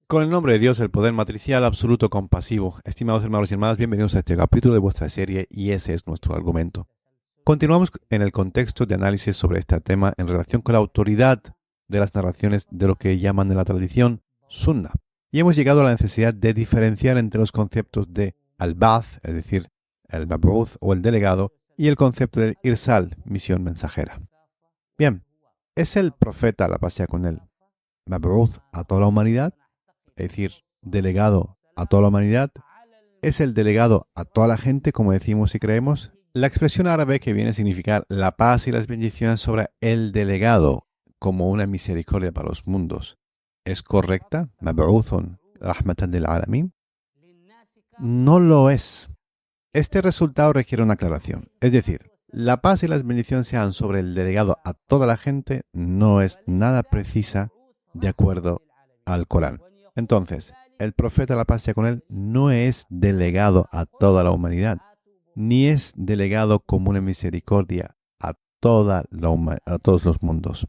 Con el nombre de Dios, el poder matricial, absoluto, compasivo. Estimados hermanos y hermanas, bienvenidos a este capítulo de vuestra serie y ese es nuestro argumento. Continuamos en el contexto de análisis sobre este tema en relación con la autoridad de las narraciones de lo que llaman en la tradición Sunna. Y hemos llegado a la necesidad de diferenciar entre los conceptos de al-Ba'th, es decir, el Mab'uth o el delegado, y el concepto del Irsal, misión mensajera. Bien, ¿es el profeta, la paz sea con él, Mab'uth a toda la humanidad? Es decir, delegado a toda la humanidad, es el delegado a toda la gente, como decimos y creemos. La expresión árabe que viene a significar la paz y las bendiciones sobre el delegado como una misericordia para los mundos, ¿es correcta? Mab'uthun rahmatan lil alamin. No lo es. Este resultado requiere una aclaración. Es decir, la paz y las bendiciones sean sobre el delegado a toda la gente no es nada precisa de acuerdo al Corán. Entonces, el profeta, la paz sea con él, no es delegado a toda la humanidad, ni es delegado como una misericordia a todos los mundos.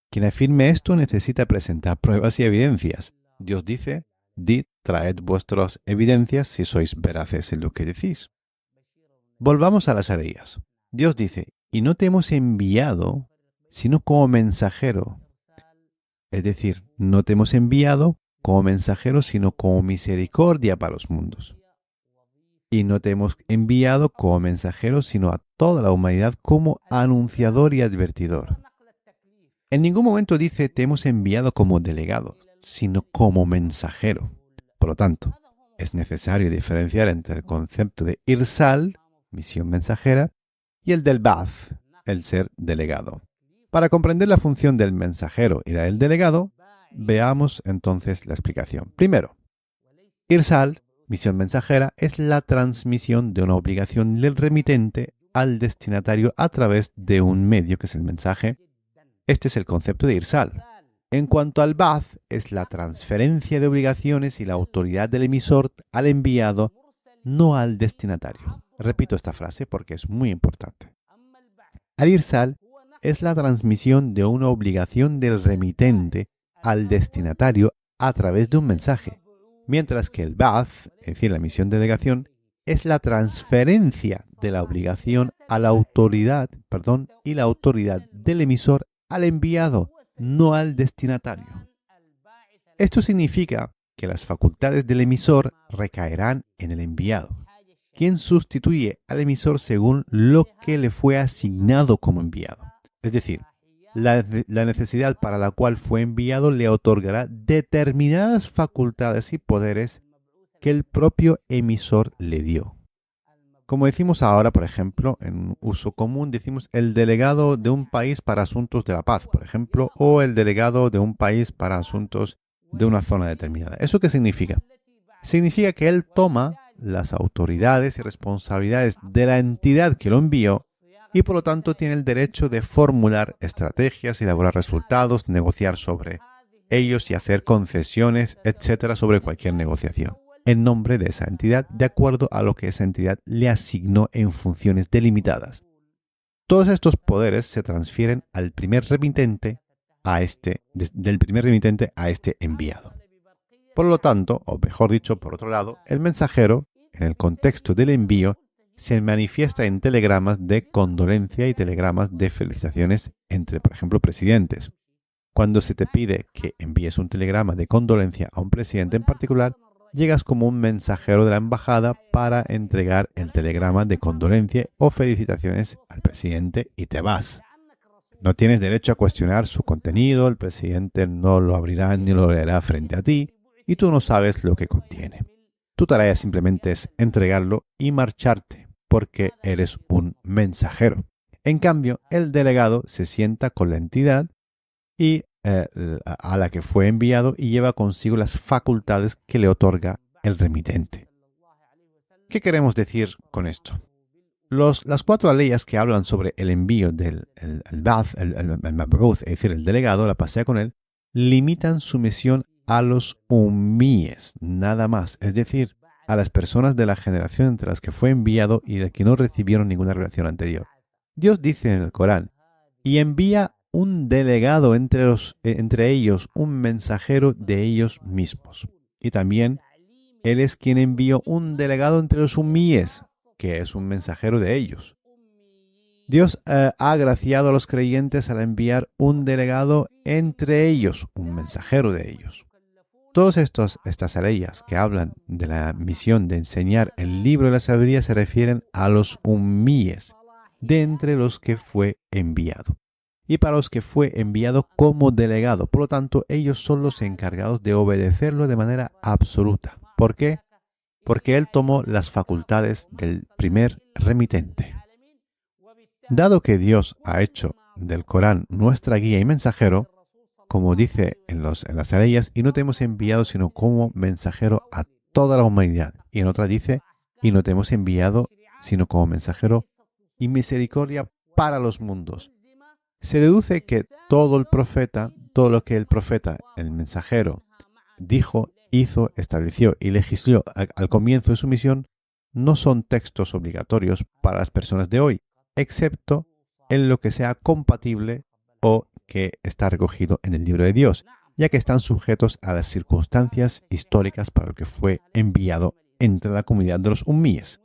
Quien afirme esto necesita presentar pruebas y evidencias. Dios dice, traed vuestras evidencias si sois veraces en lo que decís. Volvamos a las Araías. Dios dice, y no te hemos enviado, sino como mensajero. Es decir, no te hemos enviado como mensajero, sino como misericordia para los mundos. Y no te hemos enviado como mensajero, sino a toda la humanidad como anunciador y advertidor. En ningún momento dice te hemos enviado como delegado, sino como mensajero. Por lo tanto, es necesario diferenciar entre el concepto de Irsal, misión mensajera, y el del Ba'th, el ser delegado. Para comprender la función del mensajero y la del delegado, veamos entonces la explicación. Primero, Irsal, misión mensajera, es la transmisión de una obligación del remitente al destinatario a través de un medio que es el mensaje. Este es el concepto de Irsal. En cuanto al Ba'th, es la transferencia de obligaciones y la autoridad del emisor al enviado, no al destinatario. Repito esta frase porque es muy importante. Al Irsal es la transmisión de una obligación del remitente al destinatario a través de un mensaje, mientras que el Ba'th, es decir, la misión de delegación, es la transferencia de la obligación a la autoridad, y la autoridad del emisor al enviado, no al destinatario. Esto significa que las facultades del emisor recaerán en el enviado, quien sustituye al emisor según lo que le fue asignado como enviado. Es decir, la necesidad para la cual fue enviado le otorgará determinadas facultades y poderes que el propio emisor le dio. Como decimos ahora, por ejemplo, en uso común, decimos el delegado de un país para asuntos de la paz, por ejemplo, o el delegado de un país para asuntos de una zona determinada. ¿Eso qué significa? Significa que él toma las autoridades y responsabilidades de la entidad que lo envió y por lo tanto tiene el derecho de formular estrategias, elaborar resultados, negociar sobre ellos y hacer concesiones, etcétera, sobre cualquier negociación, en nombre de esa entidad, de acuerdo a lo que esa entidad le asignó en funciones delimitadas. Todos estos poderes se transfieren al primer remitente del primer remitente a este enviado. Por lo tanto, o mejor dicho, por otro lado, el mensajero, en el contexto del envío, se manifiesta en telegramas de condolencia y telegramas de felicitaciones entre, por ejemplo, presidentes. Cuando se te pide que envíes un telegrama de condolencia a un presidente en particular, llegas como un mensajero de la embajada para entregar el telegrama de condolencia o felicitaciones al presidente y te vas. No tienes derecho a cuestionar su contenido, el presidente no lo abrirá ni lo leerá frente a ti y tú no sabes lo que contiene. Tu tarea simplemente es entregarlo y marcharte, porque eres un mensajero. En cambio, el delegado se sienta con la entidad a la que fue enviado y lleva consigo las facultades que le otorga el remitente. ¿Qué queremos decir con esto? Las cuatro leyes que hablan sobre el envío del Ba'th, el Mab'uth, es decir, el delegado, la pasea con él, limitan su misión a los umíes, nada más, es decir, a las personas de la generación entre las que fue enviado y de que no recibieron ninguna revelación anterior. Dios dice en el Corán, y envía un delegado entre ellos, un mensajero de ellos mismos. Y también Él es quien envió un delegado entre los umíes, que es un mensajero de ellos. Dios ha agraciado a los creyentes al enviar un delegado entre ellos, un mensajero de ellos. Todas estas aleyas que hablan de la misión de enseñar el libro de la sabiduría se refieren a los umíes, de entre los que fue enviado. Y para los que fue enviado como delegado. Por lo tanto, ellos son los encargados de obedecerlo de manera absoluta. ¿Por qué? Porque Él tomó las facultades del primer remitente. Dado que Dios ha hecho del Corán nuestra guía y mensajero, como dice en las aleyas, y no te hemos enviado sino como mensajero a toda la humanidad. Y en otra dice, y no te hemos enviado sino como mensajero y misericordia para los mundos. Se deduce que todo lo que el profeta, el mensajero, dijo, hizo, estableció y legisló al comienzo de su misión, no son textos obligatorios para las personas de hoy, excepto en lo que sea compatible o que está recogido en el libro de Dios, ya que están sujetos a las circunstancias históricas para lo que fue enviado entre la comunidad de los umíes.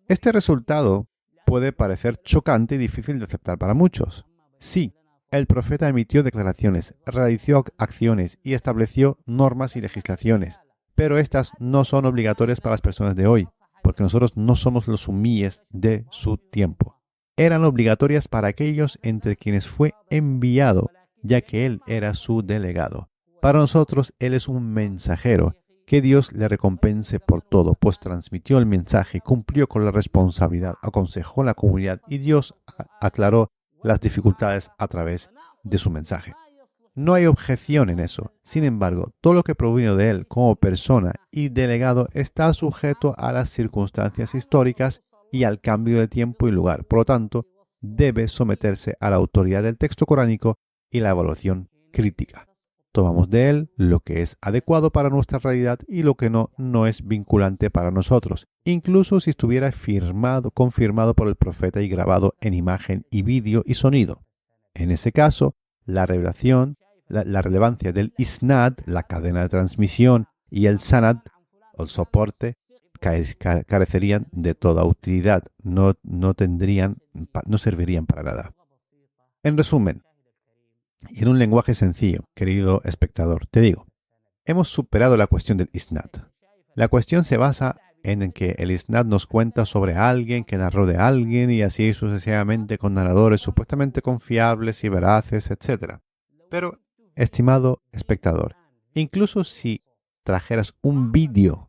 Este resultado puede parecer chocante y difícil de aceptar para muchos. Sí, el profeta emitió declaraciones, realizó acciones y estableció normas y legislaciones, pero estas no son obligatorias para las personas de hoy, porque nosotros no somos los umíes de su tiempo. Eran obligatorias para aquellos entre quienes fue enviado, ya que Él era su delegado. Para nosotros, Él es un mensajero. Que Dios le recompense por todo, pues transmitió el mensaje, cumplió con la responsabilidad, aconsejó a la comunidad y Dios aclaró las dificultades a través de su mensaje. No hay objeción en eso. Sin embargo, todo lo que provino de Él como persona y delegado está sujeto a las circunstancias históricas y al cambio de tiempo y lugar. Por lo tanto, debe someterse a la autoridad del texto coránico y la evaluación crítica. Tomamos de él lo que es adecuado para nuestra realidad y lo que no es vinculante para nosotros, incluso si estuviera confirmado por el profeta y grabado en imagen y vídeo y sonido. En ese caso, la relevancia del isnad, la cadena de transmisión, y el sanad, el soporte, carecerían de toda utilidad, no servirían para nada. En resumen, y en un lenguaje sencillo, querido espectador, te digo, hemos superado la cuestión del isnad. La cuestión se basa en que el isnad nos cuenta sobre alguien que narró de alguien y así sucesivamente con narradores supuestamente confiables y veraces, etc. Pero, estimado espectador, incluso si trajeras un vídeo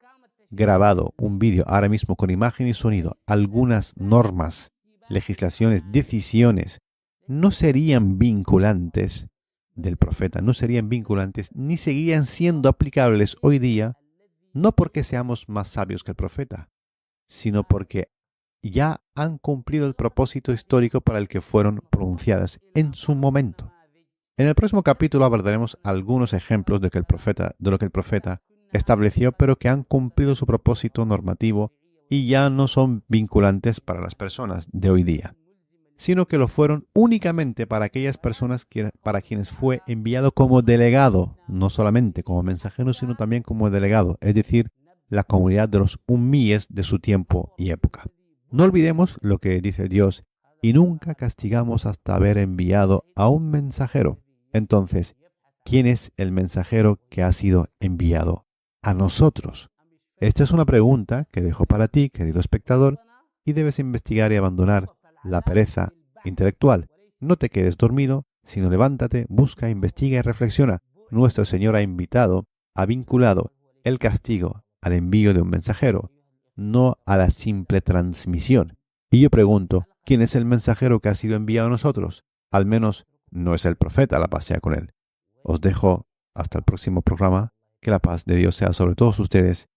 grabado, un vídeo ahora mismo con imagen y sonido, algunas normas, legislaciones, decisiones, no serían vinculantes del profeta, no serían vinculantes ni seguirían siendo aplicables hoy día, no porque seamos más sabios que el profeta, sino porque ya han cumplido el propósito histórico para el que fueron pronunciadas en su momento. En el próximo capítulo abordaremos algunos ejemplos de lo que el profeta estableció, pero que han cumplido su propósito normativo y ya no son vinculantes para las personas de hoy día, sino que lo fueron únicamente para aquellas personas para quienes fue enviado como delegado, no solamente como mensajero, sino también como delegado, es decir, la comunidad de los umíes de su tiempo y época. No olvidemos lo que dice Dios, y nunca castigamos hasta haber enviado a un mensajero. Entonces, ¿quién es el mensajero que ha sido enviado a nosotros? Esta es una pregunta que dejo para ti, querido espectador, y debes investigar y abandonar la pereza intelectual. No te quedes dormido, sino levántate, busca, investiga y reflexiona. Nuestro Señor ha vinculado el castigo al envío de un mensajero, no a la simple transmisión. Y yo pregunto, ¿quién es el mensajero que ha sido enviado a nosotros? Al menos no es el profeta, la paz sea con él. Os dejo hasta el próximo programa. Que la paz de Dios sea sobre todos ustedes